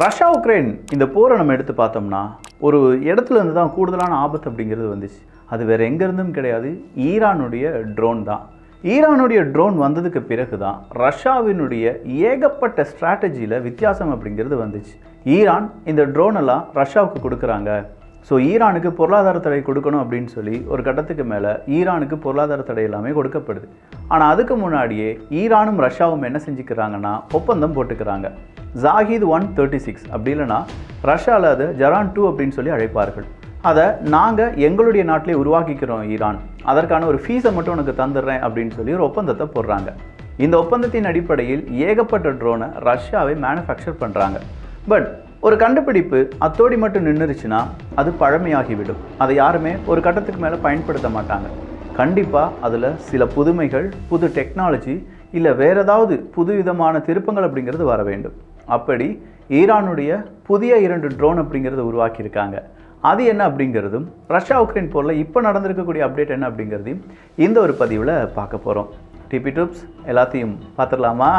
Russia Ukraine இந்த போரை நம்ம எடுத்து பார்த்தோம்னா ஒரு இடத்துல இருந்து தான் கூடுதலான ஆபத்து அப்படிங்கிறது வந்துச்சு. அது வேறு எங்கேருந்தும் கிடையாது, ஈரானுடைய ட்ரோன் தான். ஈரானுடைய ட்ரோன் வந்ததுக்கு பிறகு தான் ரஷ்யாவினுடைய ஏகப்பட்ட ஸ்ட்ராட்டஜியில் வித்தியாசம் அப்படிங்கிறது வந்துச்சு. ஈரான் இந்த ட்ரோனெல்லாம் ரஷ்யாவுக்கு கொடுக்குறாங்க. ஸோ ஈரானுக்கு பொருளாதார தடை கொடுக்கணும் அப்படின்னு சொல்லி ஒரு கட்டத்துக்கு மேலே ஈரானுக்கு பொருளாதார தடை எல்லாமே கொடுக்கப்படுது. ஆனால் அதுக்கு முன்னாடியே ஈரானும் ரஷ்யாவும் என்ன செஞ்சுக்கிறாங்கன்னா ஒப்பந்தம் போட்டுக்கிறாங்க. ஜாகித் 136 அப்படி இல்லைனா ரஷ்யாவில் அது ஜரான் 2 அப்படின்னு சொல்லி அழைப்பார்கள். அதை நாங்கள் எங்களுடைய நாட்டிலே உருவாக்கிக்கிறோம் ஈரான், அதற்கான ஒரு ஃபீஸை மட்டும் உனக்கு தந்துடுறேன் அப்படின்னு சொல்லி ஒரு ஒப்பந்தத்தை போடுறாங்க. இந்த ஒப்பந்தத்தின் அடிப்படையில் ஏகப்பட்ட ட்ரோனை ரஷ்யாவை மேனுஃபேக்சர் பண்ணுறாங்க. பட் ஒரு கண்டுபிடிப்பு அத்தோடி மட்டும் நின்றுச்சுன்னா அது பழமையாகிவிடும். அதை யாருமே ஒரு கட்டத்துக்கு மேலே பயன்படுத்த மாட்டாங்க. கண்டிப்பாக அதில் சில புதுமைகள், புது டெக்னாலஜி இல்லை வேறு ஏதாவது புது விதமான திருப்பங்கள் அப்படிங்கிறது வர வேண்டும். அப்படி ஈரானுடைய புதிய 2 ட்ரோன் அப்படிங்கிறத உருவாக்கியிருக்காங்க. அது என்ன அப்படிங்கிறதும் ரஷ்யா உக்ரைன் போரில் இப்போ நடந்திருக்கக்கூடிய அப்டேட் என்ன அப்படிங்கிறதையும் இந்த ஒரு பதிவில் பார்க்க போகிறோம். டிபி டிப்ஸ் எல்லாத்தையும் பார்த்துடலாமா?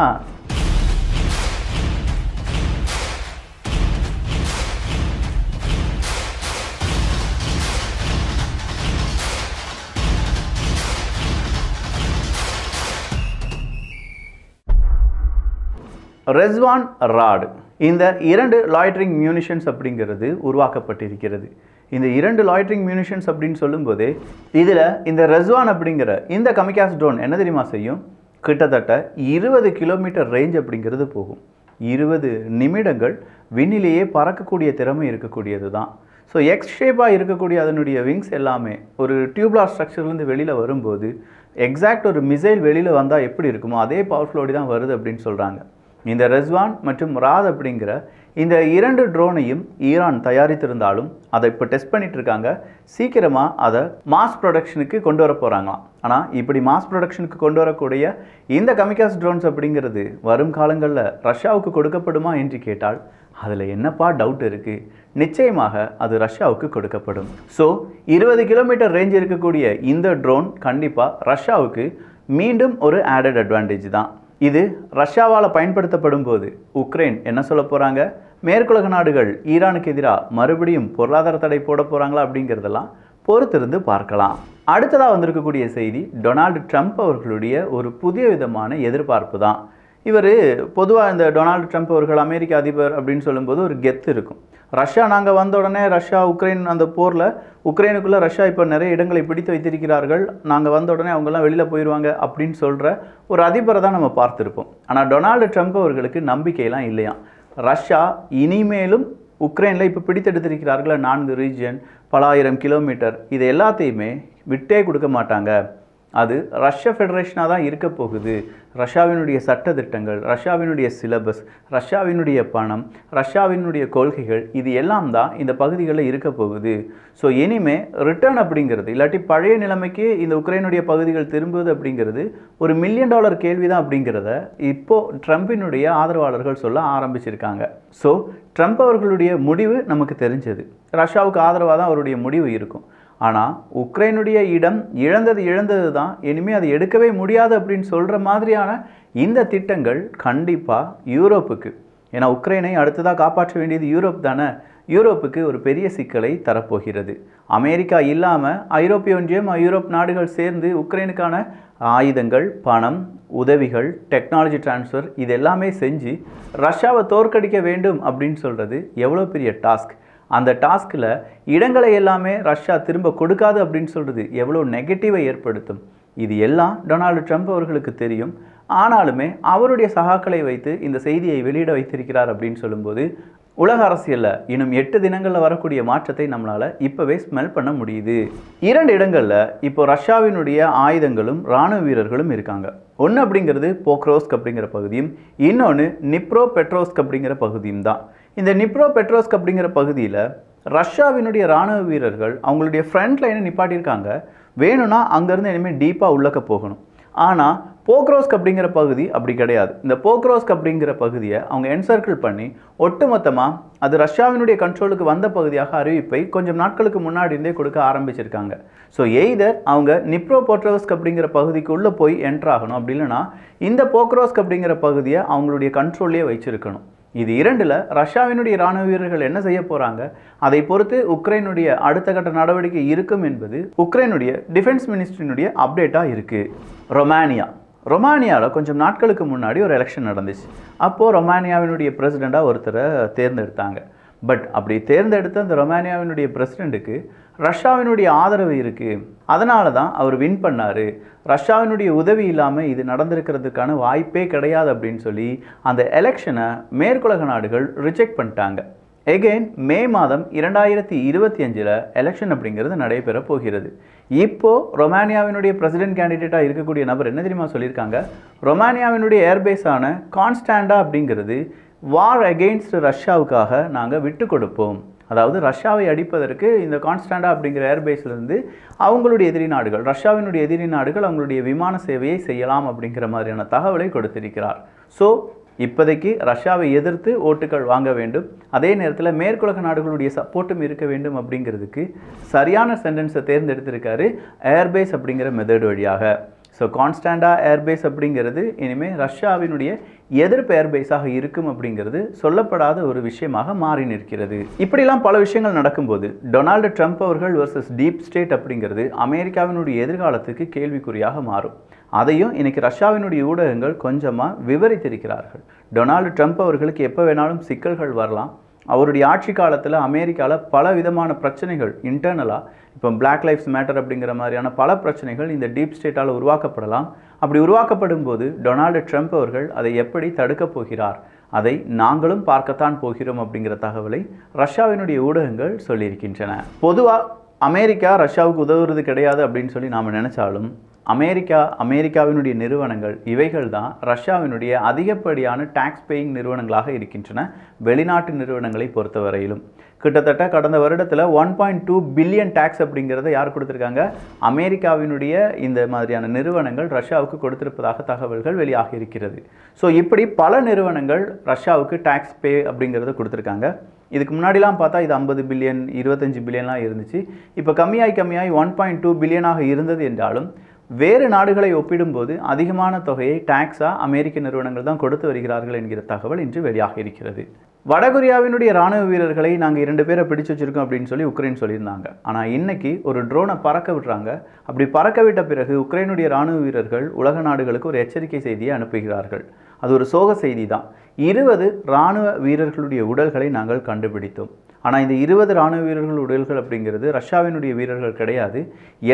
ரெஸ்வான் ராட், இந்த 2 லாய்டரிங் மியூனிஷன்ஸ் அப்படிங்கிறது உருவாக்கப்பட்டிருக்கிறது. இந்த 2 லாய்டரிங் மியூனிஷன்ஸ் அப்படின்னு சொல்லும்போதே இதில் இந்த ரெஸ்வான் அப்படிங்கிற இந்த கமிகாஸ் ட்ரோன் என்ன தெரியுமா செய்யும்? கிட்டத்தட்ட 20 கிலோமீட்டர் ரேஞ்ச் அப்படிங்கிறது போகும். 20 நிமிடங்கள் விண்ணிலேயே பறக்கக்கூடிய திறமை இருக்கக்கூடியது தான். ஸோ எக்ஸ் ஷேப்பாக இருக்கக்கூடிய அதனுடைய விங்ஸ் எல்லாமே ஒரு டியூப்லார் ஸ்ட்ரக்சர்லேருந்து வெளியில் வரும்போது எக்ஸாக்ட் ஒரு மிசைல் வெளியில் வந்தால் எப்படி இருக்குமோ அதே பவர்ஃபுல்லோடு தான் வருது அப்படின்னு சொல்கிறாங்க. இந்த ரெஸ்வான் மற்றும் ராத் அப்படிங்கிற இந்த 2 ட்ரோனையும் ஈரான் தயாரித்திருந்தாலும் அதை இப்போ டெஸ்ட் பண்ணிட்டு இருக்காங்க. சீக்கிரமாக அதை மாஸ் ப்ரொடக்ஷனுக்கு கொண்டு வர போகிறாங்களாம். ஆனால் இப்படி மாஸ் ப்ரொடக்ஷனுக்கு கொண்டு வரக்கூடிய இந்த கமிகாஸ் ட்ரோன்ஸ் அப்படிங்கிறது வரும் காலங்களில் ரஷ்யாவுக்கு கொடுக்கப்படுமா என்று கேட்டால் அதில் என்னப்பா டவுட் இருக்குது? நிச்சயமாக அது ரஷ்யாவுக்கு கொடுக்கப்படும். ஸோ 20 கிலோமீட்டர் ரேஞ்ச் இருக்கக்கூடிய இந்த ட்ரோன் கண்டிப்பாக ரஷ்யாவுக்கு மீண்டும் ஒரு ஆடட் அட்வான்டேஜ் தான். இது ரஷ்யாவால் பயன்படுத்தப்படும் போது உக்ரைன் என்ன சொல்ல போகிறாங்க? மேற்குலக நாடுகள் ஈரானுக்கு எதிராக மறுபடியும் பொருளாதார தடை போட போகிறாங்களா அப்படிங்கிறதெல்லாம் பொறுத்திருந்து பார்க்கலாம். அடுத்ததாக வந்திருக்கக்கூடிய செய்தி டொனால்டு ட்ரம்ப் அவர்களுடைய ஒரு புதிய விதமான எதிர்பார்ப்பு தான். இவர் பொதுவாக இந்த டொனால்டு ட்ரம்ப் அவர்கள் அமெரிக்க அதிபர் அப்படின்னு சொல்லும்போது ஒரு கெத்து இருக்கும். ரஷ்யா நாங்கள் வந்த உடனே ரஷ்யா உக்ரைன் அந்த போரில் உக்ரைனுக்குள்ளே ரஷ்யா இப்போ நிறைய இடங்களை பிடித்து வைத்திருக்கிறார்கள், நாங்கள் வந்த உடனே அவங்கெல்லாம் வெளியில் போயிடுவாங்க அப்படின்னு சொல்கிற ஒரு அதிபரை தான் நம்ம பார்த்துருப்போம். ஆனால் டொனால்டு ட்ரம்ப் அவர்களுக்கு நம்பிக்கையெல்லாம் இல்லையாம். ரஷ்யா இனிமேலும் உக்ரைனில் இப்போ பிடித்தெடுத்திருக்கிறார்கள் 4 ரீஜியன், பல ஆயிரம் கிலோமீட்டர், இது எல்லாத்தையுமே விட்டே கொடுக்க மாட்டாங்க. அது ரஷ்யா ஃபெடரேஷனாக தான் இருக்க போகுது. ரஷ்யாவினுடைய சட்டத்திட்டங்கள், ரஷ்யாவினுடைய சிலபஸ், ரஷ்யாவினுடைய பணம், ரஷ்யாவினுடைய கொள்கைகள், இது எல்லாம் தான் இந்த பகுதிகளில் இருக்க போகுது. ஸோ இனிமே ரிட்டர்ன் அப்படிங்கிறது இல்லாட்டி பழைய நிலைமைக்கு இந்த உக்ரைனுடைய பகுதிகள் திரும்புவது அப்படிங்கிறது ஒரு $1 மில்லியன் கேள்வி தான் அப்படிங்கிறத இப்போது ட்ரம்பினுடைய ஆதரவாளர்கள் சொல்ல ஆரம்பிச்சிருக்காங்க. ஸோ ட்ரம்ப் அவர்களுடைய முடிவு நமக்கு தெரிஞ்சது. ரஷ்யாவுக்கு ஆதரவாக தான் அவருடைய முடிவு இருக்கும். ஆனால் உக்ரைனுடைய இடம் இழந்தது தான், இனிமேல் அதை எடுக்கவே முடியாது அப்படின்னு சொல்கிற மாதிரியான இந்த திட்டங்கள் கண்டிப்பாக யூரோப்புக்கு, ஏன்னா உக்ரைனை அடுத்ததாக காப்பாற்ற வேண்டியது யூரோப் தானே, யூரோப்புக்கு ஒரு பெரிய சிக்கலை தரப்போகிறது. அமெரிக்கா இல்லாமல் ஐரோப்பிய ஒன்றியம், யூரோப் நாடுகள் சேர்ந்து உக்ரைனுக்கான ஆயுதங்கள், பணம், உதவிகள், டெக்னாலஜி டிரான்ஸ்ஃபர் இது எல்லாமே செஞ்சு ரஷ்யாவை தோற்கடிக்க வேண்டும் அப்படின்னு சொல்கிறது எவ்வளோ பெரிய டாஸ்க். அந்த டாஸ்கில் இடங்களை எல்லாமே ரஷ்யா திரும்ப கொடுக்காது அப்படின்னு சொல்கிறது எவ்வளோ நெகட்டிவை ஏற்படுத்தும். இது எல்லாம் டொனால்டு ட்ரம்ப் அவர்களுக்கு தெரியும். ஆனாலுமே அவருடைய சகாக்களை வைத்து இந்த செய்தியை வெளியிட வைத்திருக்கிறார் அப்படின்னு சொல்லும்போது உலக அரசியலில் இன்னும் 8 தினங்களில் வரக்கூடிய மாற்றத்தை நம்மளால் இப்போவே ஸ்மெல் பண்ண முடியுது. 2 இடங்களில் இப்போ ரஷ்யாவினுடைய ஆயுதங்களும் இராணுவ வீரர்களும் இருக்காங்க. ஒன்று அப்படிங்கிறது போக்ரோஸ்க் அப்படிங்கிற பகுதியும், இன்னொன்று நிப்ரோ பெட்ரோஸ்க் அப்படிங்கிற பகுதியும் தான். இந்த நிப்ரோ பெட்ரோஸ்க் அப்படிங்கிற பகுதியில் ரஷ்யாவினுடைய இராணுவ வீரர்கள் அவங்களுடைய ஃப்ரண்ட் லைனை நிப்பாட்டியிருக்காங்க. வேணும்னா அங்கேருந்து இனிமேல் டீப்பாக உள்ளக்க போகணும். ஆனால் போக்ரோஸ்க் அப்படிங்கிற பகுதி அப்படி கிடையாது. இந்த போக்ரோஸ்க் அப்படிங்கிற பகுதியை அவங்க என்சர்க்கிள் பண்ணி ஒட்டுமொத்தமாக அது ரஷ்யாவினுடைய கண்ட்ரோலுக்கு வந்த பகுதியாக அறிவிப்பை கொஞ்சம் நாட்களுக்கு முன்னாடி இருந்தே கொடுக்க ஆரம்பிச்சிருக்காங்க. ஸோ எய்தர் அவங்க நிப்ரோ போட்ரோஸ்க் அப்படிங்கிற பகுதிக்கு உள்ளே போய் என்ட்ரு ஆகணும், அப்படி இல்லைனா இந்த போக்ரோஸ்க் அப்படிங்கிற பகுதியை அவங்களுடைய கண்ட்ரோல்லே வச்சுருக்கணும். இது இரண்டில் ரஷ்யாவினுடைய இராணுவ வீரர்கள் என்ன செய்ய போகிறாங்க, அதை பொறுத்து உக்ரைனுடைய அடுத்த கட்ட நடவடிக்கை இருக்கும் என்பது உக்ரைனுடைய டிஃபென்ஸ் மினிஸ்ட்ரியினுடைய அப்டேட்டாக இருக்குது. ரொமானியாவில் கொஞ்சம் நாட்களுக்கு முன்னாடி ஒரு எலெக்ஷன் நடந்துச்சு. அப்போது ரொமானியாவினுடைய பிரசிடெண்ட்டாக ஒருத்தரை தேர்ந்தெடுத்தாங்க. பட் அப்படி தேர்ந்தெடுத்த அந்த ரொமானியாவினுடைய பிரசிடெண்ட்டுக்கு ரஷ்யாவினுடைய ஆதரவு இருக்குது. அதனால தான் அவர் வின் பண்ணார். ரஷ்யாவினுடைய உதவி இல்லாமல் இது நடந்திருக்கிறதுக்கான வாய்ப்பே கிடையாது அப்படின்னு சொல்லி அந்த எலெக்ஷனை மேற்குலக நாடுகள் ரிஜெக்ட் பண்ணிட்டாங்க. எகெயின் மே மாதம் 2025 எலெக்ஷன் அப்படிங்கிறது நடைபெற போகிறது. இப்போது ரொமானியாவினுடைய பிரசிடென்ட் கேண்டிடேட்டாக இருக்கக்கூடிய நபர் என்ன தெரியுமா சொல்லியிருக்காங்க, ரொமானியாவினுடைய ஏர்பேஸான கான்ஸ்டாண்டா அப்படிங்கிறது வார் அகெயின்ஸ்ட் ரஷ்யாவுக்காக நாங்கள் விட்டு கொடுப்போம். அதாவது ரஷ்யாவை அடிப்பதற்கு இந்த கான்ஸ்டாண்டா அப்படிங்கிற ஏர்பேஸ்லேருந்து அவங்களுடைய எதிரி நாடுகள், ரஷ்யாவினுடைய எதிரி நாடுகள் அவங்களுடைய விமான சேவையை செய்யலாம் அப்படிங்கிற மாதிரியான தகவலை கொடுத்திருக்கிறார். ஸோ இப்போதைக்கு ரஷ்யாவை எதிர்த்து ஓட்டுகள் வாங்க வேண்டும், அதே நேரத்தில் மேற்குலக நாடுகளுடைய சப்போர்ட்டும் இருக்க வேண்டும் அப்படிங்கிறதுக்கு சரியான சென்டென்ஸை தேர்ந்தெடுத்திருக்காரு ஏர்பேஸ் அப்படிங்கிற மெத்தட் வழியாக. ஸோ கான்ஸ்டாண்டா ஏர்பேஸ் அப்படிங்கிறது இனிமேல் ரஷ்யாவினுடைய எதிர்ப்பு ஏர்பேஸாக இருக்கும் அப்படிங்கிறது சொல்லப்படாத ஒரு விஷயமாக மாறி நிற்கிறது. இப்படிலாம் பல விஷயங்கள் நடக்கும்போது டொனால்டு ட்ரம்ப் அவர்கள் வர்சஸ் டீப் ஸ்டேட் அப்படிங்கிறது அமெரிக்காவினுடைய எதிர்காலத்துக்கு கேள்விக்குறியாக மாறும். அதையும் இன்னைக்கு ரஷ்யாவினுடைய ஊடகங்கள் கொஞ்சமாக விவரித்திருக்கிறார்கள். டொனால்டு ட்ரம்ப் அவர்களுக்கு எப்போ வேணாலும் சிக்கல்கள் வரலாம். அவருடைய ஆட்சி காலத்தில் அமெரிக்காவில் பல விதமான பிரச்சனைகள் இன்டர்னலாக, இப்போ பிளாக் லைஃப்ஸ் மேட்டர் அப்படிங்கிற மாதிரியான பல பிரச்சனைகள் இந்த டீப் ஸ்டேட்டால் உருவாக்கப்படலாம். அப்படி உருவாக்கப்படும் போது டொனால்டு ட்ரம்ப் அவர்கள் அதை எப்படி தடுக்கப் போகிறார், அதை நாங்களும் பார்க்கத்தான் போகிறோம் அப்படிங்கிற தகவலை ரஷ்யாவினுடைய ஊடகங்கள் சொல்லியிருக்கின்றன. பொதுவாக அமெரிக்கா ரஷ்யாவுக்கு உதவுறது கிடையாது அப்படின்னு சொல்லி நாம் நினச்சாலும் அமெரிக்காவினுடைய நிறுவனங்கள் இவைகள் தான் ரஷ்யாவினுடைய அதிகப்படியான டாக்ஸ் பேயிங் நிறுவனங்களாக இருக்கின்றன. வெளிநாட்டு நிறுவனங்களை பொறுத்தவரையிலும் கிட்டத்தட்ட கடந்த வருடத்தில் 1.2 பில்லியன் டாக்ஸ் அப்படிங்கிறத யார் கொடுத்துருக்காங்க, அமெரிக்காவினுடைய இந்த மாதிரியான நிறுவனங்கள் ரஷ்யாவுக்கு கொடுத்திருப்பதாக தகவல்கள் வெளியாகி இருக்கிறது. ஸோ இப்படி பல நிறுவனங்கள் ரஷ்யாவுக்கு டாக்ஸ் பே அப்படிங்கிறத கொடுத்துருக்காங்க. இதுக்கு முன்னாடிலாம் பார்த்தா இது 50 பில்லியன் 25 பில்லியன்லாம் இருந்துச்சு. இப்போ கம்மியாகி 1.2 பில்லியனாக இருந்தது என்றாலும் வேறு நாடுகளை ஒப்பிடும்போது அதிகமான தொகையை டாக்ஸாக அமெரிக்க நிறுவனங்கள் தான் கொடுத்து வருகிறார்கள் என்கிற தகவல் இன்று வெளியாக இருக்கிறது. வடகொரியாவினுடைய இராணுவ வீரர்களை நாங்கள் 2 பேரை பிடிச்சு வச்சிருக்கோம் அப்படின்னு சொல்லி உக்ரைன் சொல்லியிருந்தாங்க. ஆனால் இன்னைக்கு ஒரு ட்ரோனை பறக்க விடுறாங்க. அப்படி பறக்க விட்ட பிறகு உக்ரைனுடைய இராணுவ வீரர்கள் உலக நாடுகளுக்கு ஒரு எச்சரிக்கை செய்தியை அனுப்புகிறார்கள். அது ஒரு சோக செய்தி தான். 20 இராணுவ வீரர்களுடைய உடல்களை நாங்கள் கண்டுபிடித்தோம். ஆனால் இந்த 20 இராணுவ வீரர்கள் உடல்கள் அப்படிங்கிறது ரஷ்யாவினுடைய வீரர்கள் கிடையாது,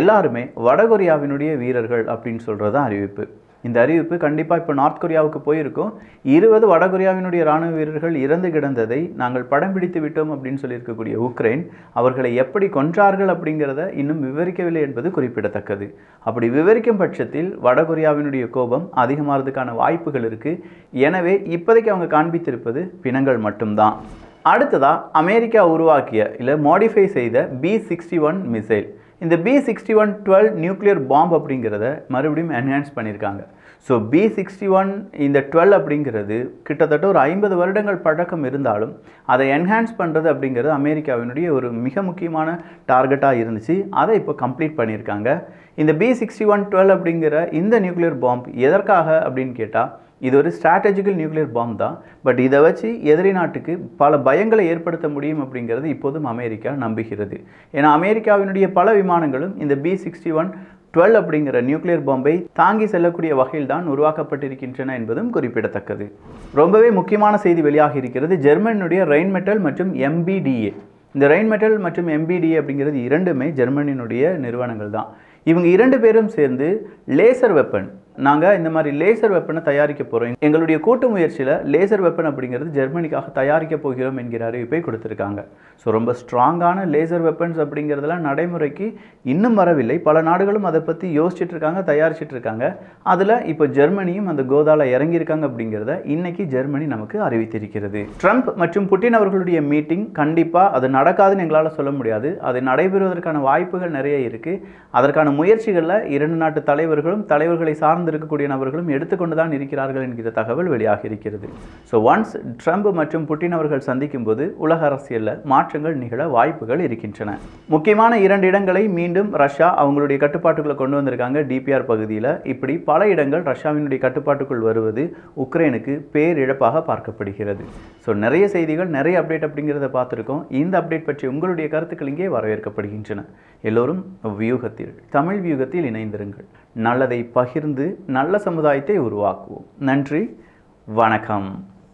எல்லாருமே வடகொரியாவினுடைய வீரர்கள் அப்படின்னு சொல்கிறது தான் அறிவிப்பு. இந்த அறிவிப்பு கண்டிப்பாக இப்போ நார்த் கொரியாவுக்கு போயிருக்கும். 20 வடகொரியாவினுடைய இராணுவ வீரர்கள் இறந்து கிடந்ததை நாங்கள் படம் பிடித்து விட்டோம் அப்படின்னு சொல்லியிருக்கக்கூடிய உக்ரைன் அவர்களை எப்படி கொன்றார்கள் அப்படிங்கிறத இன்னும் விவரிக்கவில்லை என்பது குறிப்பிடத்தக்கது. அப்படி விவரிக்கும் பட்சத்தில் வடகொரியாவினுடைய கோபம் அதிகமாகிறதுக்கான வாய்ப்புகள் இருக்குது. எனவே இப்போதைக்கு அவங்க காண்பித்திருப்பது பிணங்கள் மட்டும்தான். அடுத்ததாக அமெரிக்கா உருவாக்கிய இல்லை மாடிஃபை செய்த B-61 மிசைல், இந்த B-61-12 நியூக்ளியர் பாம்பு அப்படிங்கிறத மறுபடியும் என்ஹான்ஸ் பண்ணியிருக்காங்க. ஸோ B-61 இந்த 12 அப்படிங்கிறது கிட்டத்தட்ட ஒரு 50 வருடங்கள் பழக்கம் இருந்தாலும் அதை என்ஹான்ஸ் பண்ணுறது அப்படிங்கிறது அமெரிக்காவினுடைய ஒரு மிக முக்கியமான டார்கெட்டாக இருந்துச்சு. அதை இப்போ கம்ப்ளீட் பண்ணியிருக்காங்க. இந்த B-61-12 அப்படிங்கிற இந்த நியூக்ளியர் பாம்பு எதற்காக அப்படின்னு கேட்டால் இது ஒரு ஸ்ட்ராட்டஜிக்கல் நியூக்ளியர் பாம்பு தான். பட் இதை வச்சு எதிரி நாட்டுக்கு பல பயங்களை ஏற்படுத்த முடியும் அப்படிங்கிறது இப்போதும் அமெரிக்கா நம்புகிறது. ஏன்னா அமெரிக்காவினுடைய பல விமானங்களும் இந்த B-61-12 அப்படிங்கிற நியூக்ளியர் பாம்பை தாங்கி செல்லக்கூடிய வகையில் தான் உருவாக்கப்பட்டிருக்கின்றன என்பதும் குறிப்பிடத்தக்கது. ரொம்பவே முக்கியமான செய்தி வெளியாகி இருக்கிறது. ஜெர்மனியுடைய ரெயின்மெட்டல் மற்றும் MBDA. இந்த ரெயின்மெட்டல் மற்றும் MBDA அப்படிங்கிறது இரண்டுமே ஜெர்மனியினுடைய நிறுவனங்கள் தான். இவங்க 2 பேரும் சேர்ந்து லேசர் வெப்பன், நாங்கள் இந்த மாதிரி லேசர் வெப்பனை தயாரிக்க போகிறோம், எங்களுடைய கூட்டு முயற்சியில் லேசர் வெப்பன் அப்படிங்கிறது ஜெர்மனிக்காக தயாரிக்க போகிறோம் என்கிற அறிவிப்பை கொடுத்துருக்காங்க. ஸோ ரொம்ப ஸ்ட்ராங்கான லேசர் வெப்பன்ஸ் அப்படிங்கிறதுலாம் நடைமுறைக்கு இன்னும் வரவில்லை. பல நாடுகளும் அதை பற்றி யோசிச்சுட்டு இருக்காங்க, தயாரிச்சுட்டு இருக்காங்க. அதில் இப்போ ஜெர்மனியும் அந்த கோதாவில் இறங்கியிருக்காங்க அப்படிங்கிறத இன்னைக்கு ஜெர்மனி நமக்கு அறிவித்திருக்கிறது. ட்ரம்ப் மற்றும் புட்டின் அவர்களுடைய மீட்டிங் கண்டிப்பாக அது நடக்காதுன்னு எங்களால் சொல்ல முடியாது. அது நடைபெறுவதற்கான வாய்ப்புகள் நிறைய இருக்குது. அதற்கான முயற்சிகளில் 2 நாட்டு தலைவர்களும் தலைவர்களை சார்ந்த சார்ந்திருக்கக்கூடிய நபர்களும் எடுத்துக்கொண்டு தான் இருக்கிறார்கள் என்கிற தகவல் வெளியாக இருக்கிறது. ஸோ ஒன்ஸ் ட்ரம்ப் மற்றும் புட்டின் அவர்கள் சந்திக்கும் போது உலக அரசியலில் மாற்றங்கள் நிகழ வாய்ப்புகள் இருக்கின்றன. முக்கியமான 2 இடங்களை மீண்டும் ரஷ்யா அவங்களுடைய கட்டுப்பாட்டுக்குள்ள கொண்டு வந்திருக்காங்க. டிபிஆர் பகுதியில் இப்படி பல இடங்கள் ரஷ்யாவினுடைய கட்டுப்பாட்டுக்குள் வருவது உக்ரைனுக்கு பேரிழப்பாக பார்க்கப்படுகிறது. ஸோ நிறைய செய்திகள், நிறைய அப்டேட் அப்படிங்கிறத பார்த்துருக்கோம். இந்த அப்டேட் பற்றி உங்களுடைய கருத்துக்கள் இங்கே வரவேற்கப்படுகின்றன. எல்லோரும் வியூகத்தில், தமிழ் வியூகத்தில் இணைந்திருங்கள். நல்லதை பகிர்ந்து நல்ல சமுதாயத்தை உருவாக்குவோம். நன்றி, வணக்கம்.